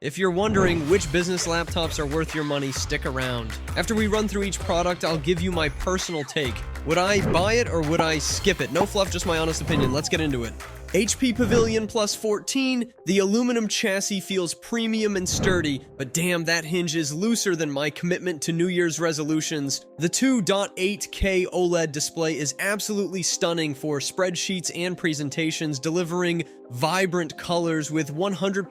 If you're wondering which business laptops are worth your money, stick around. After we run through each product, I'll give you my personal take. Would I buy it or would I skip it? No fluff, just my honest opinion. Let's get into it. HP Pavilion Plus 14, the aluminum chassis feels premium and sturdy, but damn, that hinge is looser than my commitment to New Year's resolutions. The 2.8K OLED display is absolutely stunning for spreadsheets and presentations, delivering vibrant colors with 100%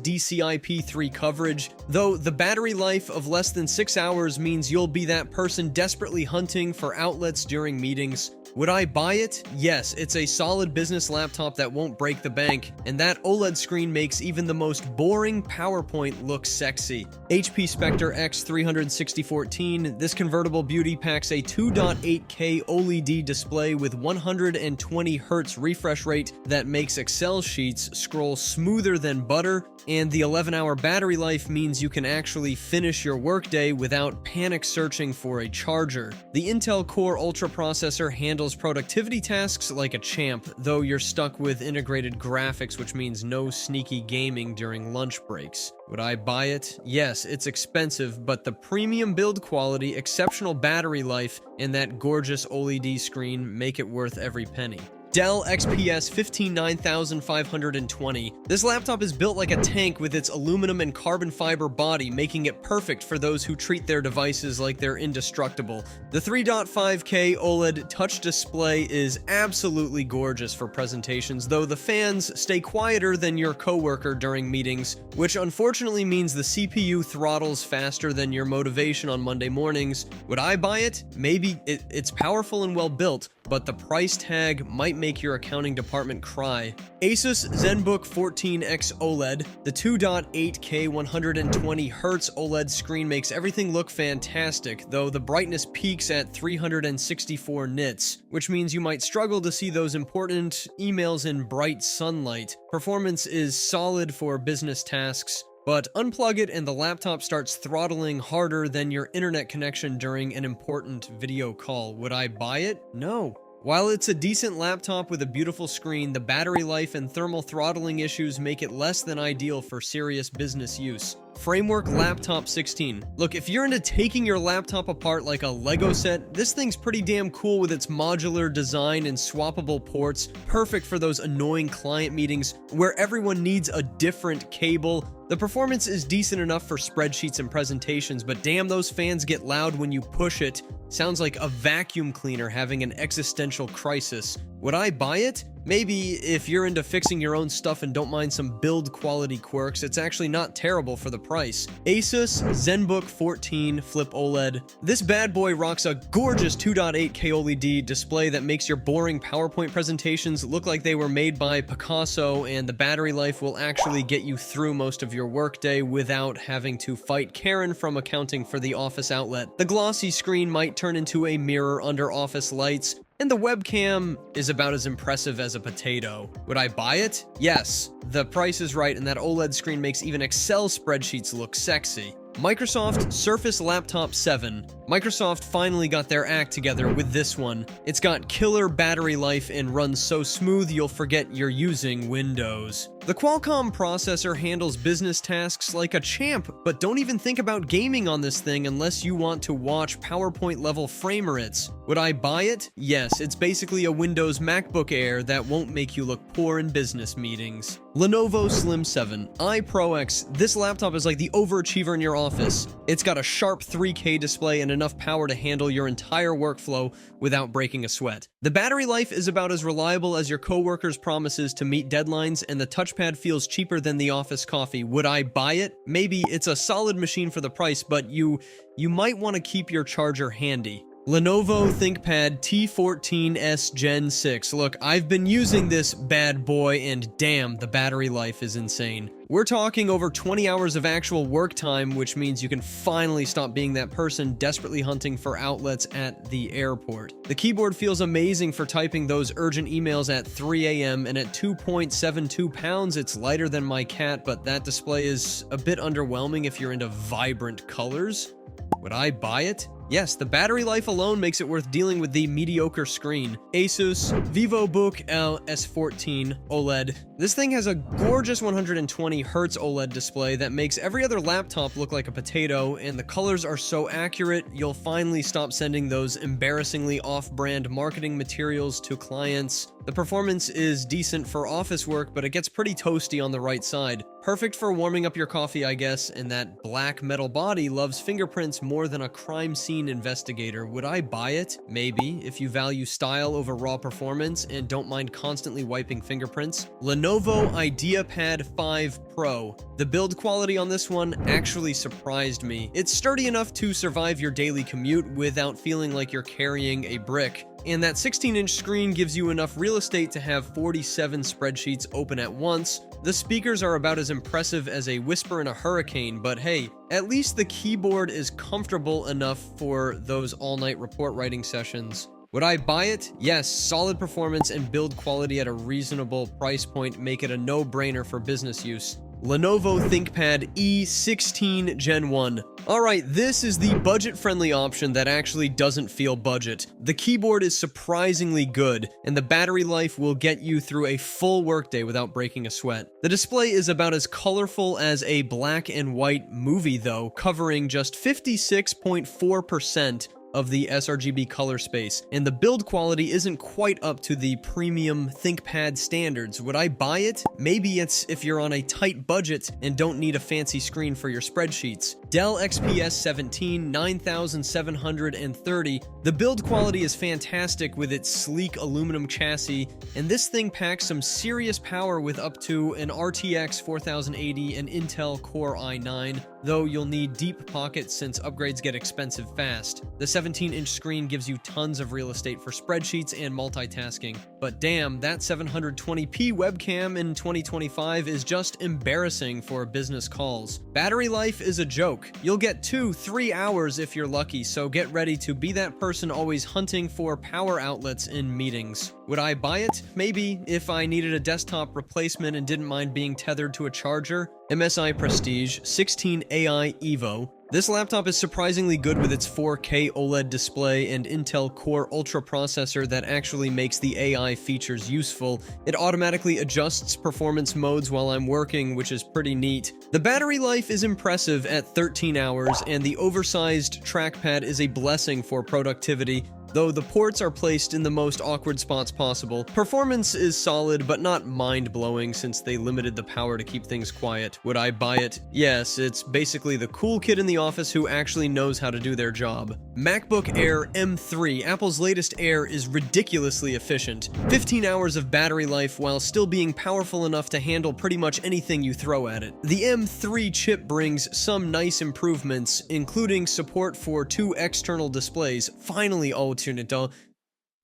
DCI-P3 coverage, though the battery life of less than 6 hours means you'll be that person desperately hunting for outlets during meetings. Would I buy it? Yes, it's a solid business laptop that won't break the bank, and that OLED screen makes even the most boring PowerPoint look sexy. HP Spectre X36014, this convertible beauty packs a 2.8K OLED display with 120 Hz refresh rate that makes Excel sheets scroll smoother than butter, and the 11-hour battery life means you can actually finish your workday without panic searching for a charger. The Intel Core Ultra processor handles productivity tasks like a champ, though you're stuck with integrated graphics, which means no sneaky gaming during lunch breaks. Would I buy it? Yes, it's expensive, but the premium build quality, exceptional battery life, and that gorgeous OLED screen make it worth every penny. Dell XPS 19520. This laptop is built like a tank with its aluminum and carbon fiber body, making it perfect for those who treat their devices like they're indestructible. The 3.5K OLED touch display is absolutely gorgeous for presentations, though the fans stay quieter than your coworker during meetings, which unfortunately means the CPU throttles faster than your motivation on Monday mornings. Would I buy it? Maybe. It's powerful and well built, but the price tag might make your accounting department cry. Asus Zenbook 14X OLED. The 2.8K 120 Hz OLED screen makes everything look fantastic, though the brightness peaks at 364 nits, which means you might struggle to see those important emails in bright sunlight. Performance is solid for business tasks, but unplug it and the laptop starts throttling harder than your internet connection during an important video call. Would I buy it? No. While it's a decent laptop with a beautiful screen, the battery life and thermal throttling issues make it less than ideal for serious business use. Framework Laptop 16. Look, if you're into taking your laptop apart like a Lego set, this thing's pretty damn cool with its modular design and swappable ports, perfect for those annoying client meetings where everyone needs a different cable. The performance is decent enough for spreadsheets and presentations, but damn, those fans get loud when you push it. Sounds like a vacuum cleaner having an existential crisis. Would I buy it? Maybe if you're into fixing your own stuff and don't mind some build quality quirks, it's actually not terrible for the price. Asus Zenbook 14 Flip OLED. This bad boy rocks a gorgeous 2.8K OLED display that makes your boring PowerPoint presentations look like they were made by Picasso, and the battery life will actually get you through most of your workday without having to fight Karen from accounting for the office outlet. The glossy screen might turn into a mirror under office lights, and the webcam is about as impressive as a potato. Would I buy it? Yes. The price is right, and that OLED screen makes even Excel spreadsheets look sexy. Microsoft Surface Laptop 7. Microsoft finally got their act together with this one. It's got killer battery life and runs so smooth you'll forget you're using Windows. The Qualcomm processor handles business tasks like a champ, but don't even think about gaming on this thing unless you want to watch PowerPoint-level frame rates. Would I buy it? Yes, it's basically a Windows MacBook Air that won't make you look poor in business meetings. Lenovo Slim 7 iPro-X. This laptop is like the overachiever in your office. It's got a sharp 3K display and enough power to handle your entire workflow without breaking a sweat. The battery life is about as reliable as your coworkers' promises to meet deadlines, and the touchpad feels cheaper than the office coffee. Would I buy it? Maybe. It's a solid machine for the price, but you might want to keep your charger handy. Lenovo ThinkPad T14s Gen 6. Look, I've been using this bad boy, and damn, the battery life is insane. We're talking over 20 hours of actual work time, which means you can finally stop being that person desperately hunting for outlets at the airport. The keyboard feels amazing for typing those urgent emails at 3 a.m., and at 2.72 pounds, it's lighter than my cat, but that display is a bit underwhelming if you're into vibrant colors. Would I buy it? Yes, the battery life alone makes it worth dealing with the mediocre screen. Asus Vivobook S14 OLED. This thing has a gorgeous 120 Hz OLED display that makes every other laptop look like a potato, and the colors are so accurate, you'll finally stop sending those embarrassingly off-brand marketing materials to clients. The performance is decent for office work, but it gets pretty toasty on the right side. Perfect for warming up your coffee, I guess, and that black metal body loves fingerprints more than a crime scene investigator. Would I buy it? Maybe, if you value style over raw performance and don't mind constantly wiping fingerprints. Lenovo IdeaPad 5 Pro. The build quality on this one actually surprised me. It's sturdy enough to survive your daily commute without feeling like you're carrying a brick. And that 16-inch screen gives you enough real estate to have 47 spreadsheets open at once. The speakers are about as impressive as a whisper in a hurricane, but hey, at least the keyboard is comfortable enough for those all-night report writing sessions. Would I buy it? Yes, solid performance and build quality at a reasonable price point make it a no-brainer for business use. Lenovo ThinkPad E16 Gen 1. Alright, this is the budget-friendly option that actually doesn't feel budget. The keyboard is surprisingly good, and the battery life will get you through a full workday without breaking a sweat. The display is about as colorful as a black and white movie though, covering just 56.4% of the sRGB color space, and the build quality isn't quite up to the premium ThinkPad standards. Would I buy it? Maybe it's if you're on a tight budget and don't need a fancy screen for your spreadsheets. Dell XPS 17 9730. The build quality is fantastic with its sleek aluminum chassis, and this thing packs some serious power with up to an RTX 4080 and Intel Core i9, though you'll need deep pockets since upgrades get expensive fast. The 17-inch screen gives you tons of real estate for spreadsheets and multitasking. But damn, that 720p webcam in 2025 is just embarrassing for business calls. Battery life is a joke. You'll get 2-3 hours if you're lucky, so get ready to be that person always hunting for power outlets in meetings. Would I buy it? Maybe, if I needed a desktop replacement and didn't mind being tethered to a charger. MSI Prestige 16 AI Evo. This laptop is surprisingly good with its 4K OLED display and Intel Core Ultra processor that actually makes the AI features useful. It automatically adjusts performance modes while I'm working, which is pretty neat. The battery life is impressive at 13 hours, and the oversized trackpad is a blessing for productivity, though the ports are placed in the most awkward spots possible. Performance is solid, but not mind-blowing since they limited the power to keep things quiet. Would I buy it? Yes, it's basically the cool kid in the office who actually knows how to do their job. MacBook Air M3, Apple's latest Air, is ridiculously efficient. 15 hours of battery life while still being powerful enough to handle pretty much anything you throw at it. The M3 chip brings some nice improvements, including support for 2 external displays, finally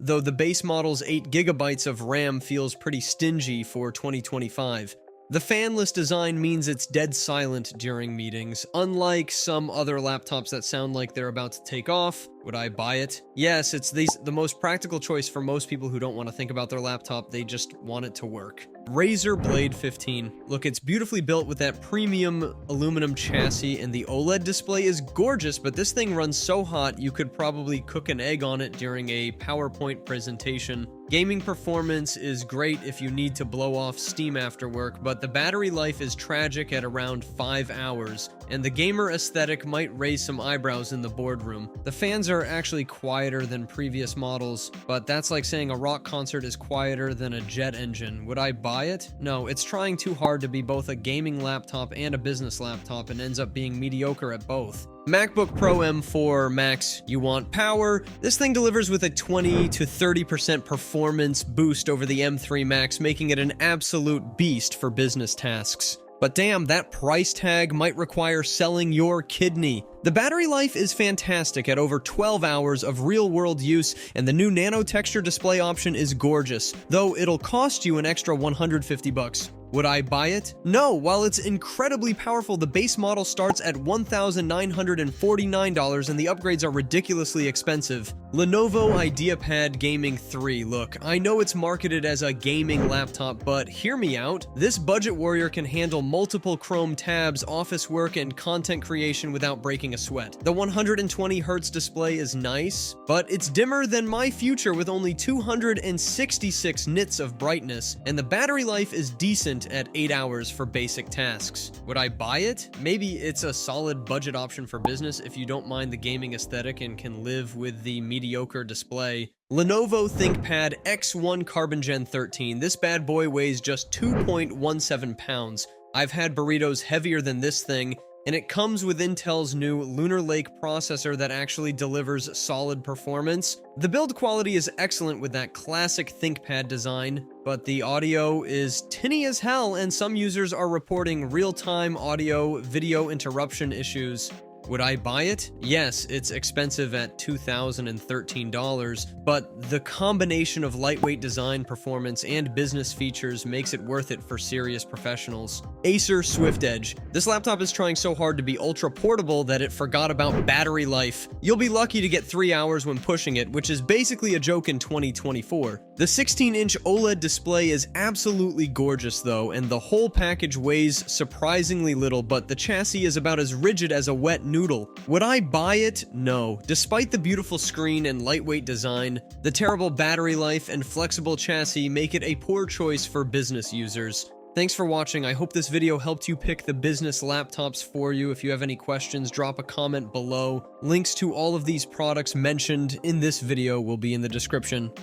though the base model's 8GB of RAM feels pretty stingy for 2025. The fanless design means it's dead silent during meetings, unlike some other laptops that sound like they're about to take off. Would I buy it? Yes, it's the most practical choice for most people who don't want to think about their laptop, they just want it to work. Razer Blade 15. Look, it's beautifully built with that premium aluminum chassis, and the OLED display is gorgeous, but this thing runs so hot you could probably cook an egg on it during a PowerPoint presentation. Gaming performance is great if you need to blow off steam after work, but the battery life is tragic at around 5 hours, and the gamer aesthetic might raise some eyebrows in the boardroom. The fans are actually quieter than previous models, but that's like saying a rock concert is quieter than a jet engine. Would I buy it? No, it's trying too hard to be both a gaming laptop and a business laptop and ends up being mediocre at both. MacBook Pro M4 Max, you want power? This thing delivers with a 20 to 30% performance boost over the M3 Max, making it an absolute beast for business tasks. But damn, that price tag might require selling your kidney. The battery life is fantastic at over 12 hours of real-world use, and the new nano texture display option is gorgeous, though it'll cost you an extra $150. Would I buy it? No. While it's incredibly powerful, the base model starts at $1,949 and the upgrades are ridiculously expensive. Lenovo IdeaPad Gaming 3. Look, I know it's marketed as a gaming laptop, but hear me out. This budget warrior can handle multiple Chrome tabs, office work, and content creation without breaking a sweat. The 120 Hz display is nice, but it's dimmer than my future with only 266 nits of brightness, and the battery life is decent at 8 hours for basic tasks. Would I buy it? Maybe it's a solid budget option for business if you don't mind the gaming aesthetic and can live with the mediocre display. Lenovo ThinkPad X1 Carbon Gen 13. This bad boy weighs just 2.17 pounds. I've had burritos heavier than this thing, and it comes with Intel's new Lunar Lake processor that actually delivers solid performance. The build quality is excellent with that classic ThinkPad design, but the audio is tinny as hell, and some users are reporting real-time audio-video interruption issues. Would I buy it? Yes, it's expensive at $2,013, but the combination of lightweight design, performance, and business features makes it worth it for serious professionals. Acer Swift Edge. This laptop is trying so hard to be ultra portable that it forgot about battery life. You'll be lucky to get 3 hours when pushing it, which is basically a joke in 2024. The 16-inch OLED display is absolutely gorgeous though, and the whole package weighs surprisingly little, but the chassis is about as rigid as a wet noodle. Would I buy it? No. Despite the beautiful screen and lightweight design, the terrible battery life and flexible chassis make it a poor choice for business users. Thanks for watching. I hope this video helped you pick the business laptops for you. If you have any questions, drop a comment below. Links to all of these products mentioned in this video will be in the description.